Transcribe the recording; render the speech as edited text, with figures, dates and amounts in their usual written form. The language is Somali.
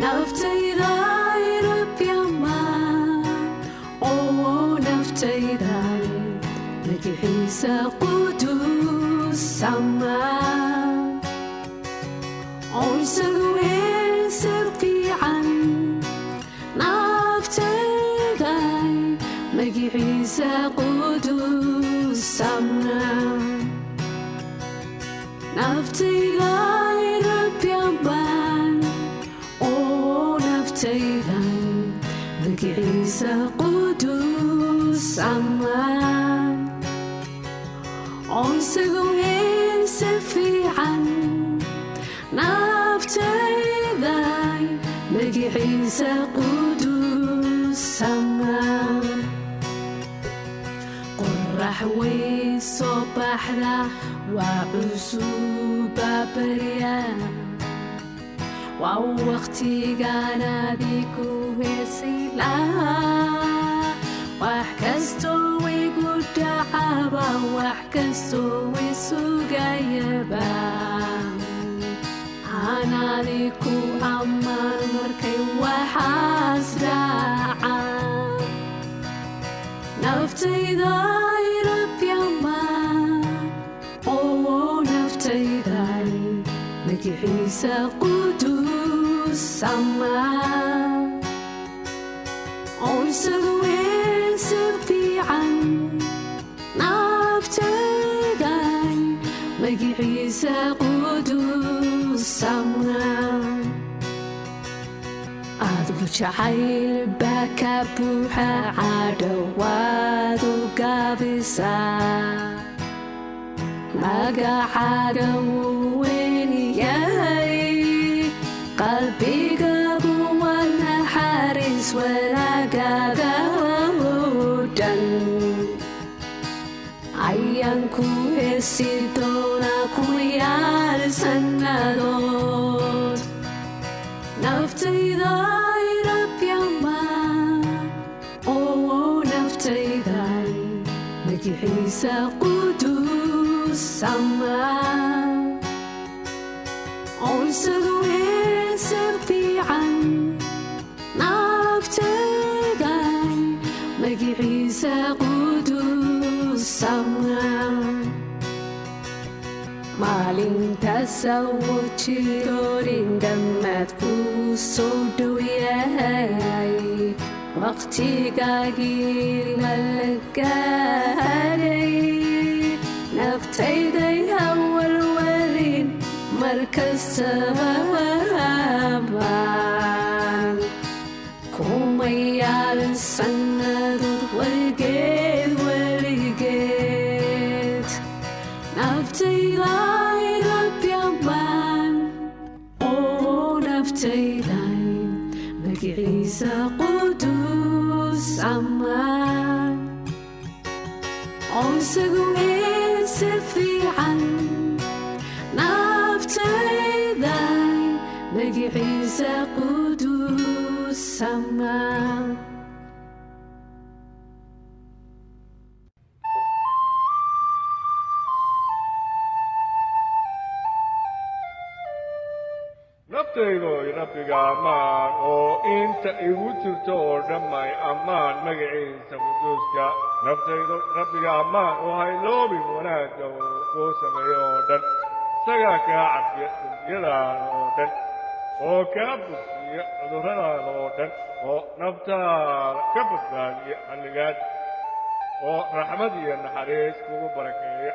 naftayda rabbi ammaan oo naftayda magaciisa quduus ammaan oo isagu heesa fiican naftayda magaciisa quduus ammaan naftayda rabbi ammaan oo naftayda magaciisa quduus ammaan oo isagu heesa fiican naftayda magaciisa quduus ammaan qorax way soo baxda waa cusuba barya waa waqtigaan adigu heesi lahaa wax kastoo igu dhacaba wax kastoo i sugayaba aan adigu ammaan markay waxaas dhacaan naftayda rabbi ammaan oo naftayda magaciisa quduus ammaan oo isagu heesa fiican naftayda magaciisa quduus ammaan adigu jacayl baa ka buuxa cadhowaad u gaabisaa magacaaga wuu weyn yahay qalbigaagu waa naxariis wanaagaaga oo dhan ayaan ku heesi doonaa kuyaal sannadood naftayda rabbi ammaan oo naftayda magaciisa quduus ammaan oo isagu heesa fiican naftayda magaciisa quduus ammaan maalintaasa wuu jiroorin dhammaad kuu soo dhow yahay waqtigaagii ma la gaaray naftayday hawalwalin markastaba ammaan kuma yaalin sannadood weligeed naftayda rabbi ammaan oo naftayda magaciisa quduus ammaan oo isagu heesa fiican naftayda magaciisa quduus ammaan naftaydo rabbiga ammaan oo inta igu jirto oo dhamay ammaan magaciisa quduuska naftaydo rabbiga ammaan oo hayloobin wanaagga oo kuu sameeyo oo dhan isagaa kaa cafiya dembiyadaada oo dhan oo kaa bogsiiya cudurradaada oo dhan oo naftaada ka badbaadiya halligaad oo raxmad iyo naxariis kugu barakeeya